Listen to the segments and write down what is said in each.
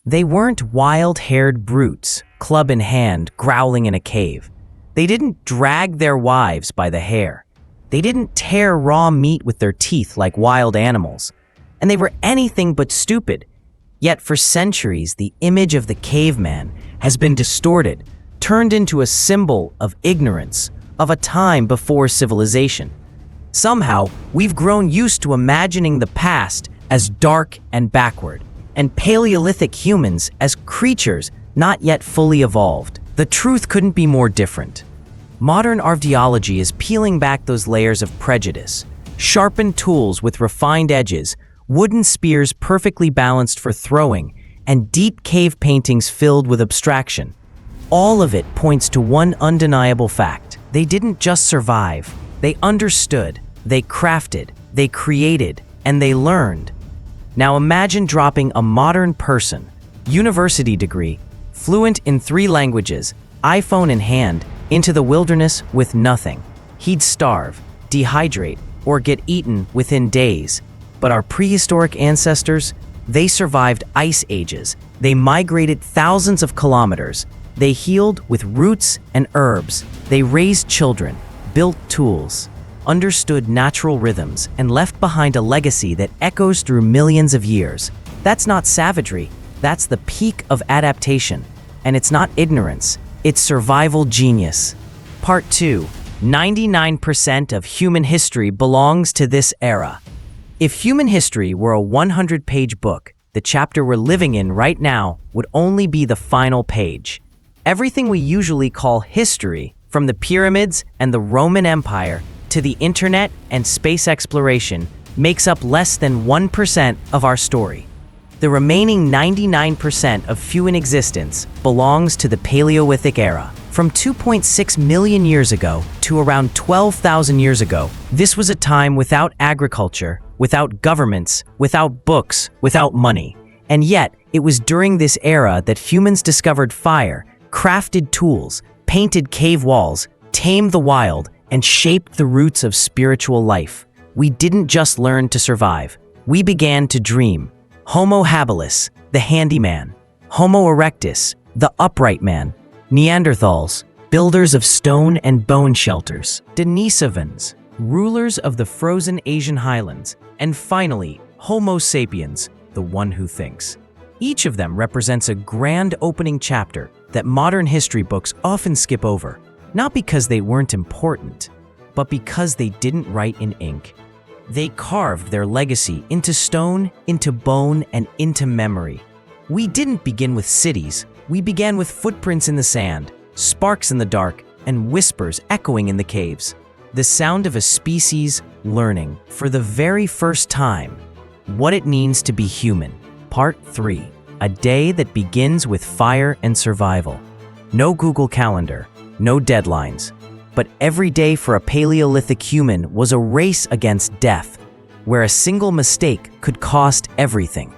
They weren't wild-haired brutes, club in hand, growling in a cave. They didn't drag their wives by the hair. They didn't tear raw meat with their teeth like wild animals. And they were anything but stupid. Yet for centuries, the image of the caveman has been distorted, turned into a symbol of ignorance, of a time before civilization. Somehow, we've grown used to imagining the past as dark and backward, and Paleolithic humans as creatures not yet fully evolved. The truth couldn't be more different. Modern archaeology is peeling back those layers of prejudice, sharpened tools with refined edges, wooden spears perfectly balanced for throwing, and deep cave paintings filled with abstraction. All of it points to one undeniable fact. They didn't just survive. They understood, they crafted, they created, and they learned. Now imagine dropping a modern person, university degree, fluent in 3 languages, iPhone in hand, into the wilderness with nothing. He'd starve, dehydrate, or get eaten within days. But our prehistoric ancestors, they survived ice ages. They migrated thousands of kilometers. They healed with roots and herbs. They raised children, built tools, understood natural rhythms, and left behind a legacy that echoes through millions of years. That's not savagery. That's the peak of adaptation. And it's not ignorance. It's survival genius. Part 2. 99% of human history belongs to this era. If human history were a 100-page book, the chapter we're living in right now would only be the final page. Everything we usually call history, from the pyramids and the Roman Empire to the internet and space exploration, makes up less than 1% of our story. The remaining 99% of human existence belongs to the Paleolithic era. From 2.6 million years ago to around 12,000 years ago, this was a time without agriculture, without governments, without books, without money. And yet, it was during this era that humans discovered fire, crafted tools, painted cave walls, tamed the wild, and shaped the roots of spiritual life. We didn't just learn to survive. We began to dream. Homo habilis, the handyman. Homo erectus, the upright man. Neanderthals, builders of stone and bone shelters. Denisovans, rulers of the frozen Asian highlands. And finally, Homo sapiens, the one who thinks. Each of them represents a grand opening chapter that modern history books often skip over, not because they weren't important, but because they didn't write in ink. They carved their legacy into stone, into bone, and into memory. We didn't begin with cities. We began with footprints in the sand, sparks in the dark, and whispers echoing in the caves. The sound of a species learning, for the very first time, what it means to be human. Part 3. A day that begins with fire and survival. No Google Calendar, no deadlines. But every day for a Paleolithic human was a race against death, where a single mistake could cost everything.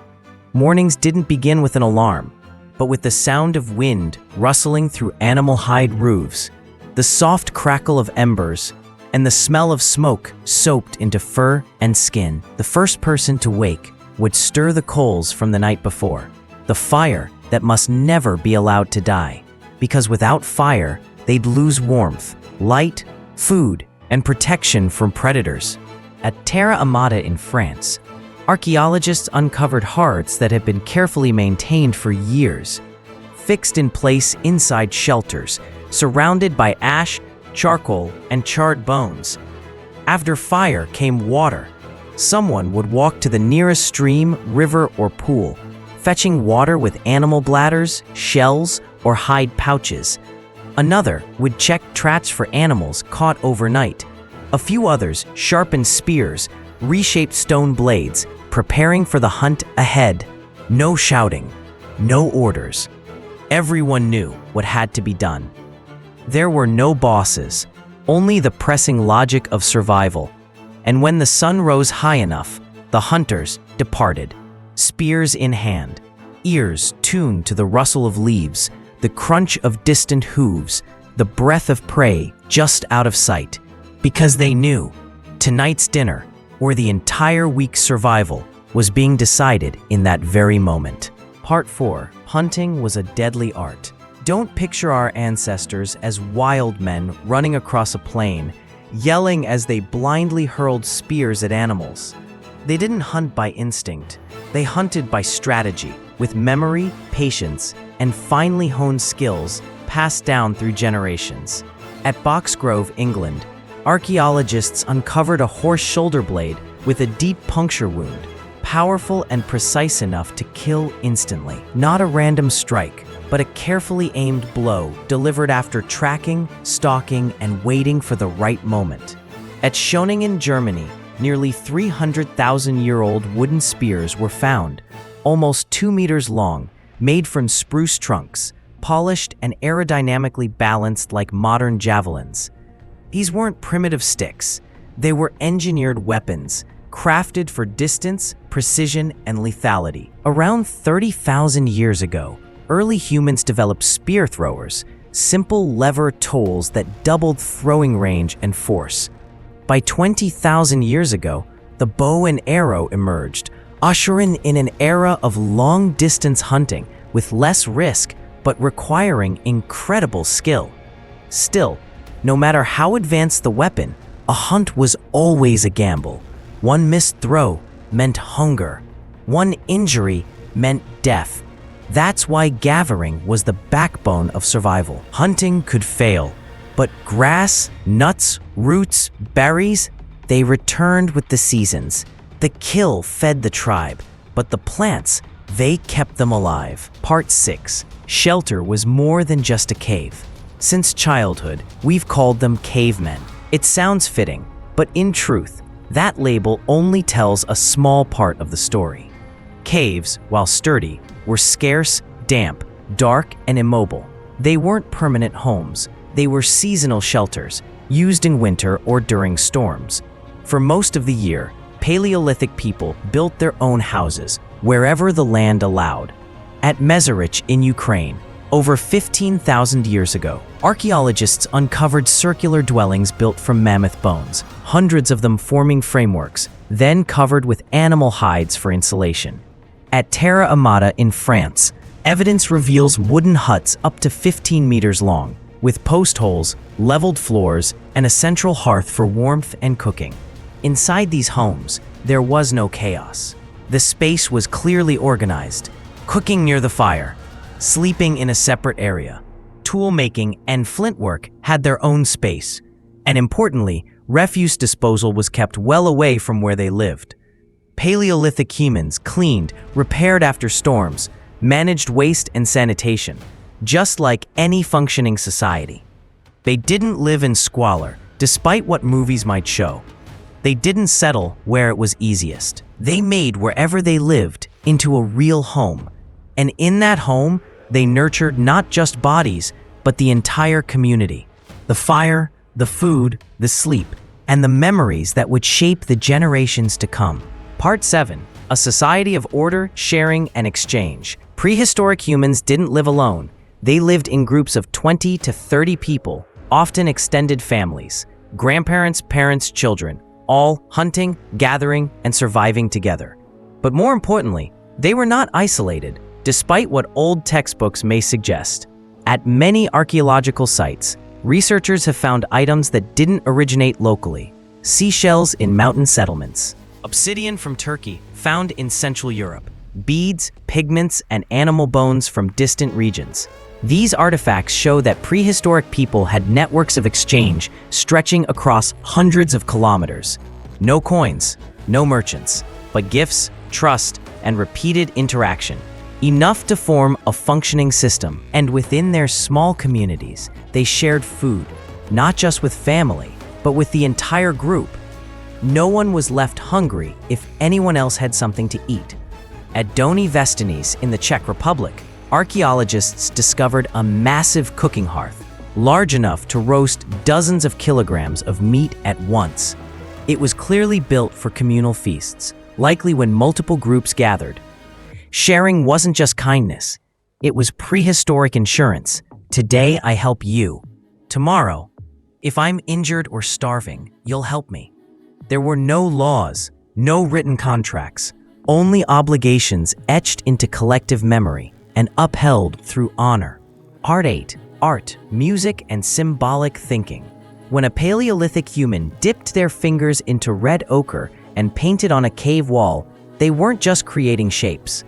Mornings didn't begin with an alarm, but with the sound of wind rustling through animal hide roofs, the soft crackle of embers, and the smell of smoke soaked into fur and skin. The first person to wake would stir the coals from the night before, the fire that must never be allowed to die, because without fire, they'd lose warmth, light, food, and protection from predators. At Terra Amata in France, archaeologists uncovered hearths that had been carefully maintained for years, fixed in place inside shelters, surrounded by ash, charcoal, and charred bones. After fire came water. Someone would walk to the nearest stream, river, or pool, fetching water with animal bladders, shells, or hide pouches. Another would check traps for animals caught overnight. A few others sharpened spears, reshaped stone blades, preparing for the hunt ahead. No shouting, no orders. Everyone knew what had to be done. There were no bosses, only the pressing logic of survival. And when the sun rose high enough, the hunters departed, spears in hand, ears tuned to the rustle of leaves, the crunch of distant hooves, the breath of prey just out of sight, because they knew tonight's dinner, or the entire week's survival, was being decided in that very moment. Part 4. Hunting was a deadly art. Don't picture our ancestors as wild men running across a plain, yelling as they blindly hurled spears at animals. They didn't hunt by instinct. They hunted by strategy, with memory, patience, and finely honed skills passed down through generations. At Boxgrove, England, archaeologists uncovered a horse shoulder blade with a deep puncture wound, powerful and precise enough to kill instantly. Not a random strike, but a carefully aimed blow delivered after tracking, stalking, and waiting for the right moment. At Schöningen, Germany, nearly 300,000-year-old wooden spears were found, almost 2 meters long, made from spruce trunks, polished and aerodynamically balanced like modern javelins. These weren't primitive sticks. They were engineered weapons, crafted for distance, precision, and lethality. Around 30,000 years ago, early humans developed spear throwers, simple lever tools that doubled throwing range and force. By 20,000 years ago, the bow and arrow emerged, ushering in an era of long-distance hunting with less risk but requiring incredible skill. Still, no matter how advanced the weapon, a hunt was always a gamble. One missed throw meant hunger. One injury meant death. That's why gathering was the backbone of survival. Hunting could fail, but grass, nuts, roots, berries, they returned with the seasons. The kill fed the tribe, but the plants, they kept them alive. Part 6. Shelter was more than just a cave. Since childhood, we've called them cavemen. It sounds fitting, but in truth, that label only tells a small part of the story. Caves, while sturdy, were scarce, damp, dark, and immobile. They weren't permanent homes. They were seasonal shelters, used in winter or during storms. For most of the year, Paleolithic people built their own houses wherever the land allowed. At Mezerich in Ukraine, over 15,000 years ago, archaeologists uncovered circular dwellings built from mammoth bones, hundreds of them forming frameworks, then covered with animal hides for insulation. At Terra Amata in France, evidence reveals wooden huts up to 15 meters long, with post holes, leveled floors, and a central hearth for warmth and cooking. Inside these homes, there was no chaos. The space was clearly organized: cooking near the fire, sleeping in a separate area. Tool making and flint work had their own space, and importantly, refuse disposal was kept well away from where they lived. Paleolithic humans cleaned, repaired after storms, managed waste and sanitation, just like any functioning society. They didn't live in squalor, despite what movies might show. They didn't settle where it was easiest. They made wherever they lived into a real home. And in that home, they nurtured not just bodies, but the entire community. The fire, the food, the sleep, and the memories that would shape the generations to come. Part 7. A society of order, sharing, and exchange. Prehistoric humans didn't live alone. They lived in groups of 20 to 30 people, often extended families, grandparents, parents, children, all hunting, gathering, and surviving together. But more importantly, they were not isolated, despite what old textbooks may suggest. At many archaeological sites, researchers have found items that didn't originate locally: seashells in mountain settlements, obsidian from Turkey found in Central Europe, beads, pigments, and animal bones from distant regions. These artifacts show that prehistoric people had networks of exchange stretching across hundreds of kilometers. No coins, no merchants, but gifts, trust, and repeated interaction, enough to form a functioning system. And within their small communities, they shared food, not just with family, but with the entire group. No one was left hungry if anyone else had something to eat. At Donji Vestinice in the Czech Republic, archaeologists discovered a massive cooking hearth, large enough to roast dozens of kilograms of meat at once. It was clearly built for communal feasts, likely when multiple groups gathered. Sharing wasn't just kindness, it was prehistoric insurance. Today I help you. Tomorrow, if I'm injured or starving, you'll help me. There were no laws, no written contracts, only obligations etched into collective memory and upheld through honor. Part 8. Art, music, and symbolic thinking. When a Paleolithic human dipped their fingers into red ochre and painted on a cave wall, they weren't just creating shapes.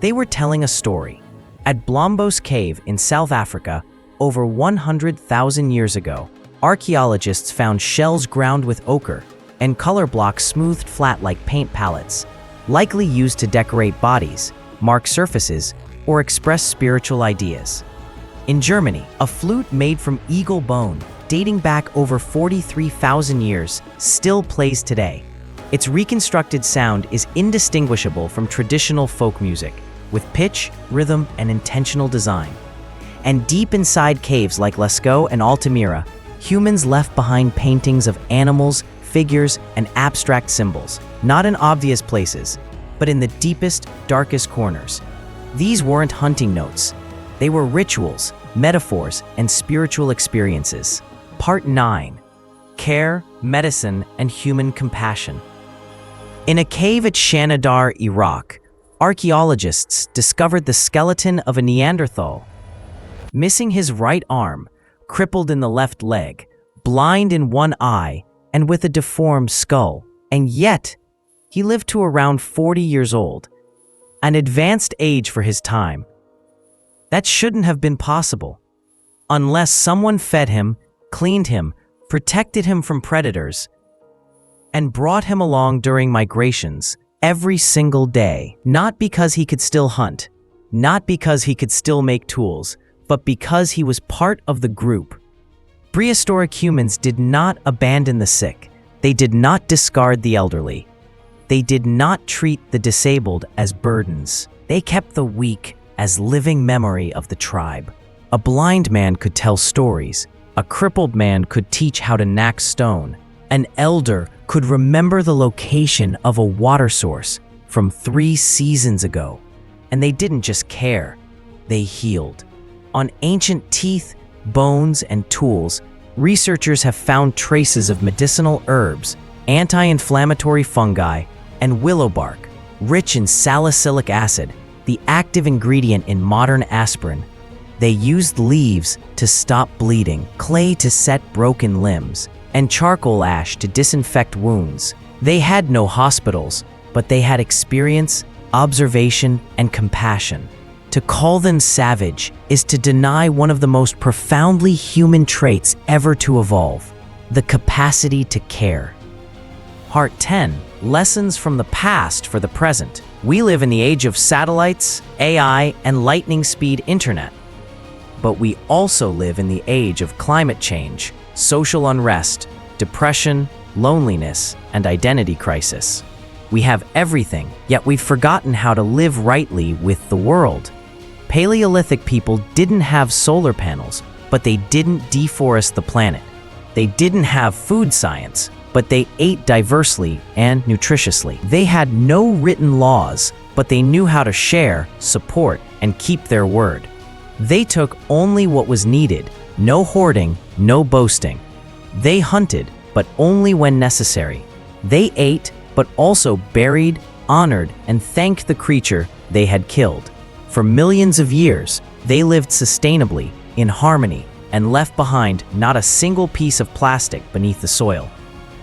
They were telling a story. At Blombos Cave in South Africa, over 100,000 years ago, archaeologists found shells ground with ochre and color blocks smoothed flat like paint palettes, likely used to decorate bodies, mark surfaces, or express spiritual ideas. In Germany, a flute made from eagle bone, dating back over 43,000 years, still plays today. Its reconstructed sound is indistinguishable from traditional folk music, with pitch, rhythm, and intentional design. And deep inside caves like Lascaux and Altamira, humans left behind paintings of animals, figures, and abstract symbols, not in obvious places, but in the deepest, darkest corners. These weren't hunting notes. They were rituals, metaphors, and spiritual experiences. Part 9. Care, Medicine, and Human Compassion. In a cave at Shanidar, Iraq, archaeologists discovered the skeleton of a Neanderthal. Missing his right arm, crippled in the left leg, blind in one eye, and with a deformed skull. And yet, he lived to around 40 years old, an advanced age for his time. That shouldn't have been possible, unless someone fed him, cleaned him, protected him from predators, and brought him along during migrations every single day. Not because he could still hunt, not because he could still make tools, but because he was part of the group. Prehistoric humans did not abandon the sick. They did not discard the elderly. They did not treat the disabled as burdens. They kept the weak as living memory of the tribe. A blind man could tell stories. A crippled man could teach how to knack stone. An elder could remember the location of a water source from 3 seasons ago. And they didn't just care, they healed. On ancient teeth, bones, and tools, researchers have found traces of medicinal herbs, anti-inflammatory fungi, and willow bark, rich in salicylic acid, the active ingredient in modern aspirin. They used leaves to stop bleeding, clay to set broken limbs, and charcoal ash to disinfect wounds. They had no hospitals, but they had experience, observation, and compassion. To call them savage is to deny one of the most profoundly human traits ever to evolve, the capacity to care. Part 10. Lessons from the past for the present. We live in the age of satellites, AI, and lightning-speed internet. But we also live in the age of climate change, social unrest, depression, loneliness, and identity crisis. We have everything, yet we've forgotten how to live rightly with the world. Paleolithic people didn't have solar panels, but they didn't deforest the planet. They didn't have food science, but they ate diversely and nutritiously. They had no written laws, but they knew how to share, support, and keep their word. They took only what was needed, no hoarding, no boasting. They hunted, but only when necessary. They ate, but also buried, honored, and thanked the creature they had killed. For millions of years, they lived sustainably, in harmony, and left behind not a single piece of plastic beneath the soil.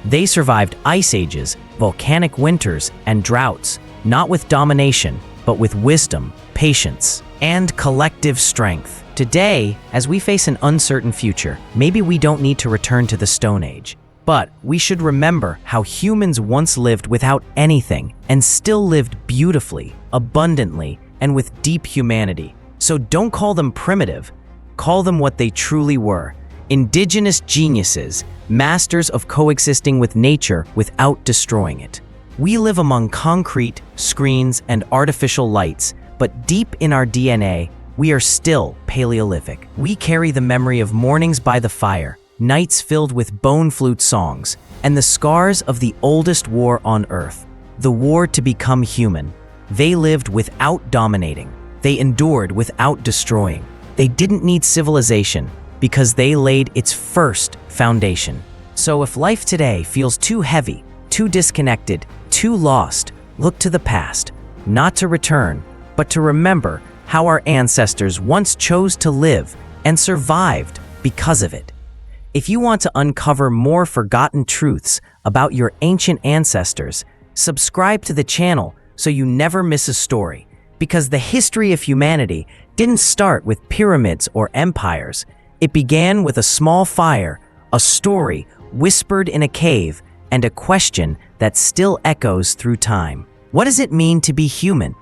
They survived ice ages, volcanic winters, and droughts, not with domination, but with wisdom, patience, and collective strength. Today, as we face an uncertain future, maybe we don't need to return to the Stone Age. But we should remember how humans once lived without anything and still lived beautifully, abundantly, and with deep humanity. So don't call them primitive, call them what they truly were. Indigenous geniuses, masters of coexisting with nature without destroying it. We live among concrete, screens, and artificial lights, but deep in our DNA, we are still Paleolithic. We carry the memory of mornings by the fire, nights filled with bone flute songs, and the scars of the oldest war on Earth, the war to become human. They lived without dominating. They endured without destroying. They didn't need civilization because they laid its first foundation. So if life today feels too heavy, too disconnected, too lost, look to the past. not to return, but to remember how our ancestors once chose to live and survived because of it. If you want to uncover more forgotten truths about your ancient ancestors, subscribe to the channel so you never miss a story, because the history of humanity didn't start with pyramids or empires. It began with a small fire, a story whispered in a cave, and a question that still echoes through time. What does it mean to be human?